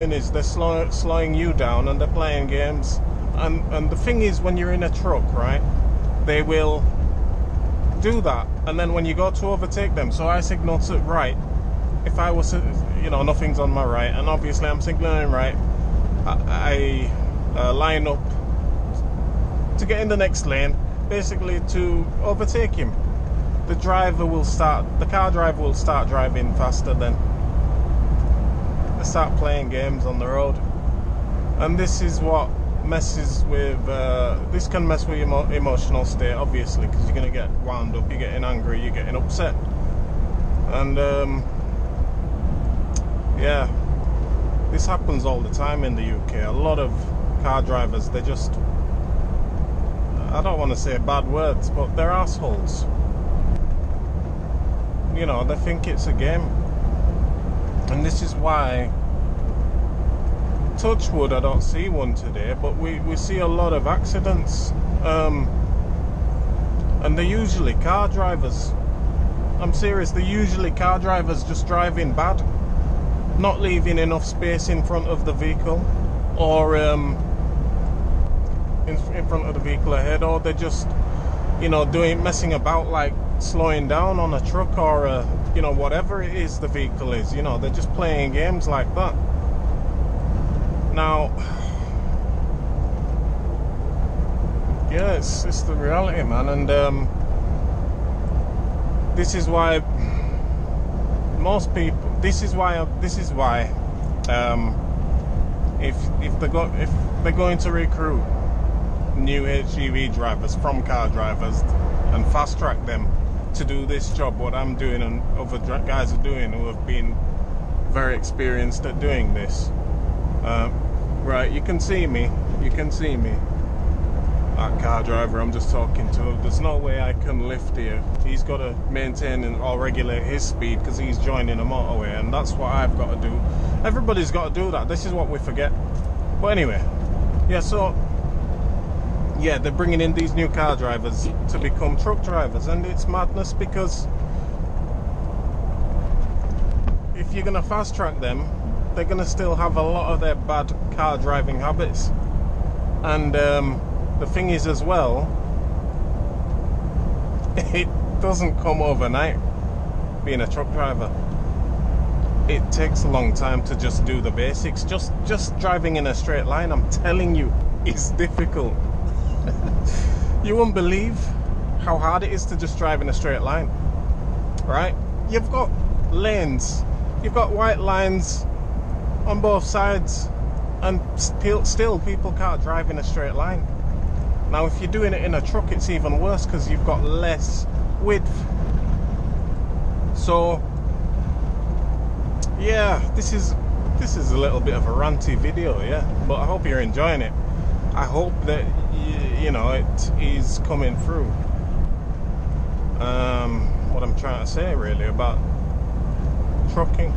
is they're slowing you down and they're playing games. And the thing is, when you're in a truck, right, they will do that, and then when you go to overtake them, so I signal to right. If I was, nothing's on my right, and obviously I'm signaling right, I line up to get in the next lane, basically to overtake him. The car driver will start driving faster, then they start playing games on the road. And this is what messes with, this can mess with your emotional state, obviously, because you're going to get wound up, you're getting angry, you're getting upset. And yeah, this happens all the time in the UK. A lot of car drivers, they just, I don't want to say bad words, but they're assholes. They think it's a game. And this is why, touch wood, I don't see one today, but we see a lot of accidents. And they're usually car drivers. I'm serious, they're usually car drivers just driving bad. Not leaving enough space in front of the vehicle, or in front of the vehicle ahead, or they're just, messing about, like slowing down on a truck, or whatever it is the vehicle is. They're just playing games like that. Now, yeah, it's the reality, man. And this is why most people. This is why. If they're going to recruit new HGV drivers from car drivers and fast track them to do this job, what I'm doing and other guys are doing who have been very experienced at doing this. Right, you can see me. That car driver I'm just talking to, there's no way I can lift here. He's got to maintain or regulate his speed because he's joining a motorway, and that's what I've got to do. Everybody's got to do that. This is what we forget. But anyway, yeah, so yeah, they're bringing in these new car drivers to become truck drivers, and it's madness, because if you're going to fast track them, they're going to still have a lot of their bad car driving habits. And the thing is as well, it doesn't come overnight being a truck driver. It takes a long time to just do the basics. Just driving in a straight line, I'm telling you, is difficult. You won't believe how hard it is to just drive in a straight line, right? You've got lanes, you've got white lines on both sides, and still people can't drive in a straight line. Now if you're doing it in a truck, it's even worse, because you've got less width. So yeah, this is a little bit of a ranty video, yeah, but I hope you're enjoying it. I hope that it is coming through. What I'm trying to say really about trucking.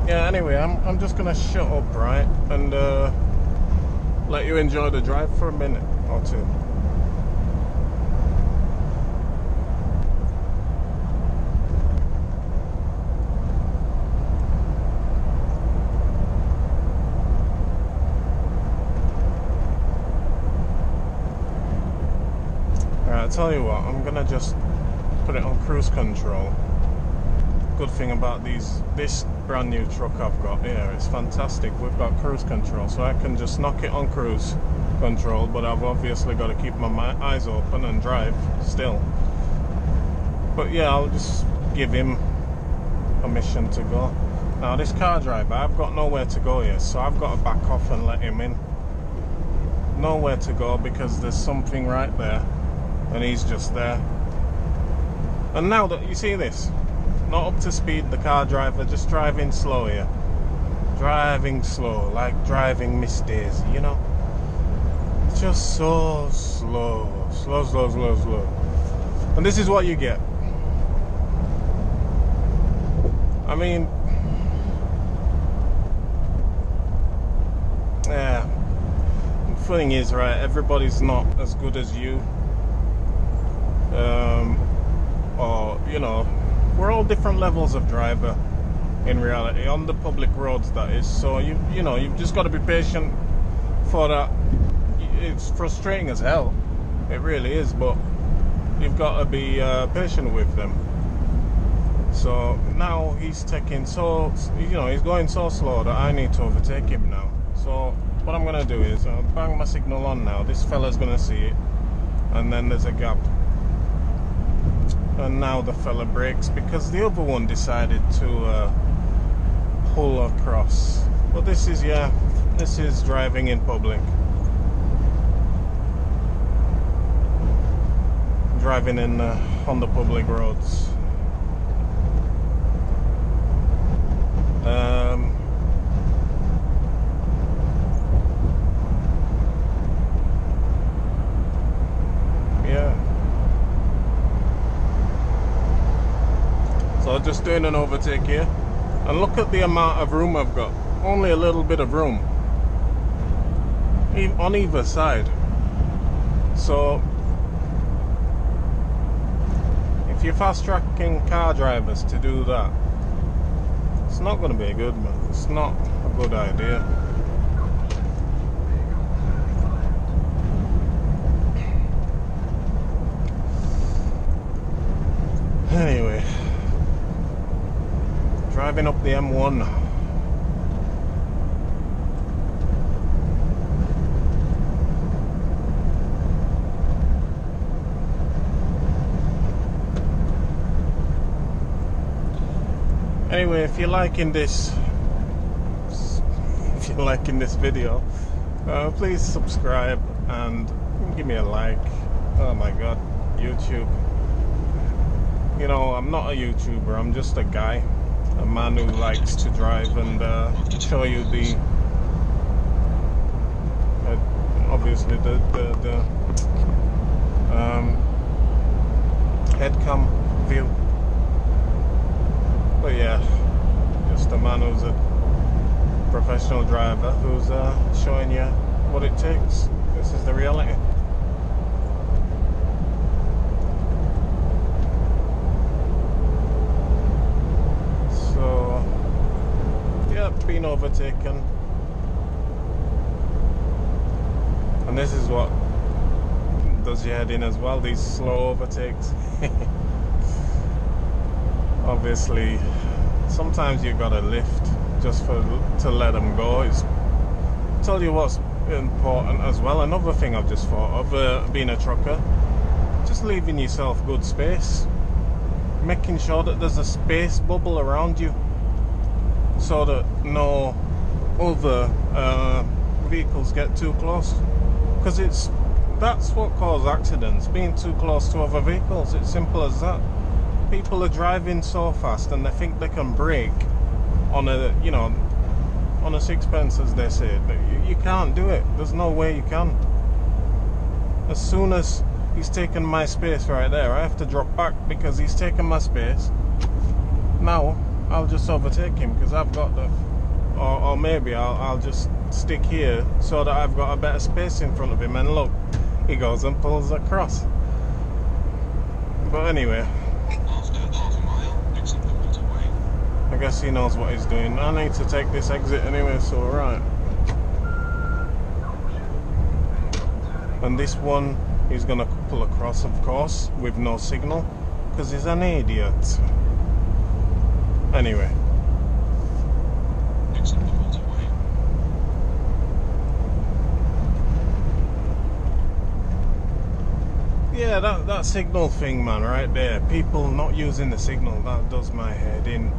Yeah, anyway, I'm just gonna shut up, right, and let you enjoy the drive for a minute or two. Alright, I'll tell you what, I'm gonna just put it on cruise control. Good thing about this brand new truck I've got here, it's fantastic. We've got cruise control, so I can just knock it on cruise control, but I've obviously got to keep my eyes open and drive still. But yeah, I'll just give him permission to go. Now this car driver, I've got nowhere to go here, so I've got to back off and let him in. Nowhere to go, because there's something right there, and he's just there. And now that you see this, not up to speed, the car driver, just driving slow here. Driving slow, like driving Miss Daisy, Just so slow. Slow. And this is what you get. I mean, yeah. The thing is, right, everybody's not as good as you. Or, we're all different levels of driver in reality on the public roads, that is. So you know, you've just got to be patient for that. It's frustrating as hell, it really is, but you've got to be patient with them. So now he's taking he's going so slow that I need to overtake him now. So what I'm gonna do is I'll bang my signal on now. This fella's gonna see it, and then there's a gap, and now the fella brakes because the other one decided to pull across. But this is driving in public, driving in on the public roads. Yeah. So just doing an overtake here, and look at the amount of room I've got. Only a little bit of room on either side. So if you're fast tracking car drivers to do that, it's not going to be good, man. It's not a good idea. Anyway, driving up the M1. Anyway, if you're liking this video, please subscribe and give me a like. Oh my god, YouTube. You know, I'm not a YouTuber, I'm just a guy, a man who likes to drive and show you the obviously the head cam view. But yeah, just a man who's a professional driver who's showing you what it takes. This is the reality. So, yeah, been overtaken. And this is what does your head in as well, these slow overtakes. Obviously, sometimes you gotta lift just to let them go. Tell you what's important as well. Another thing I've just thought of, being a trucker, just leaving yourself good space, making sure that there's a space bubble around you, so that no other vehicles get too close. Because that's what causes accidents, being too close to other vehicles. It's simple as that. People are driving so fast and they think they can brake on a sixpence, as they say, but you can't do it. There's no way you can. As soon as he's taken my space right there, I have to drop back because he's taken my space. Now I'll just overtake him because I've got or maybe I'll just stick here so that I've got a better space in front of him, and look, he goes and pulls across. But anyway, I guess he knows what he's doing. I need to take this exit anyway, so right. And this one, he's gonna pull across, of course, with no signal, because he's an idiot. Anyway. Yeah, that signal thing, man, right there. People not using the signal, that does my head in.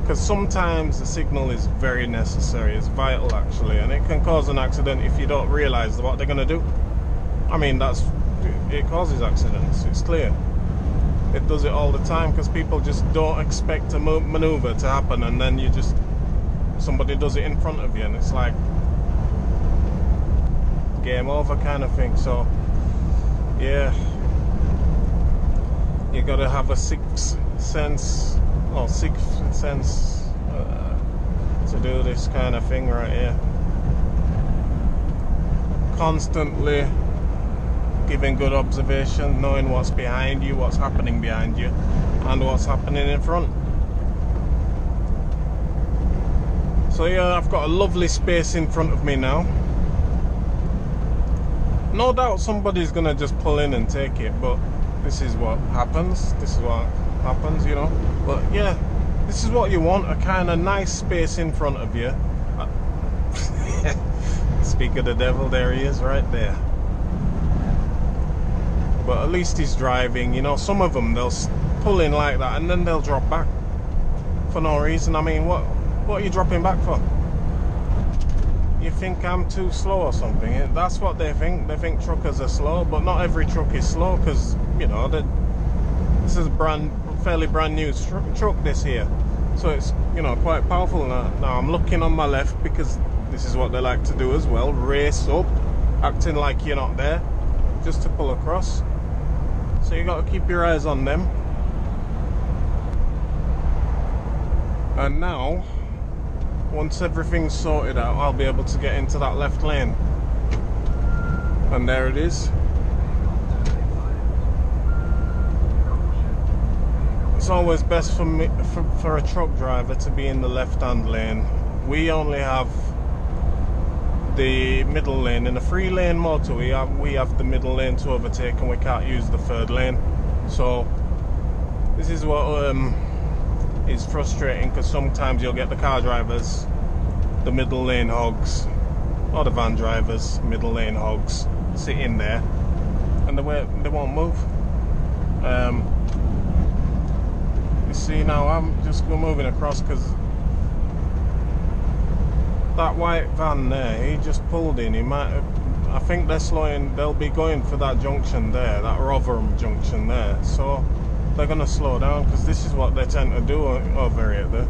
Because sometimes the signal is very necessary, it's vital actually, and it can cause an accident if you don't realise what they're going to do. I mean, it causes accidents, it's clear. It does it all the time because people just don't expect a manoeuvre to happen, and then somebody does it in front of you and it's like game over kind of thing. So yeah, you got to have a sixth sense to do this kind of thing right here. Constantly giving good observation, knowing what's behind you, what's happening behind you, and what's happening in front. So yeah, I've got a lovely space in front of me now. No doubt somebody's gonna just pull in and take it, but this is what happens. This is what happens, you know. But yeah, this is what you want, a kind of nice space in front of you. Speak of the devil, there he is right there. But at least he's driving, you know. Some of them, they'll pull in like that and then they'll drop back for no reason. I mean, what are you dropping back for? You think I'm too slow or something? That's what they think. They think truckers are slow, but not every truck is slow, because, you know, this is a fairly brand new truck this here. So it's, you know, quite powerful. Now I'm looking on my left, because this is what they like to do as well. Race up, acting like you're not there, just to pull across. So you got to keep your eyes on them. And now, once everything's sorted out, I'll be able to get into that left lane. And there it is. It's always best for me, for a truck driver, to be in the left-hand lane. We only have the middle lane. In a 3-lane motorway, we have the middle lane to overtake, and we can't use the 3rd lane. So this is what is frustrating, because sometimes you'll get the car drivers, the middle lane hogs, or the van drivers, middle lane hogs, sitting there, and they won't move. You see, now I'm just moving across, because that white van there, he just pulled in. He might have, I think they're slowing, they'll be going for that junction there, that Rotherham junction there, so they're going to slow down, because this is what they tend to do over here.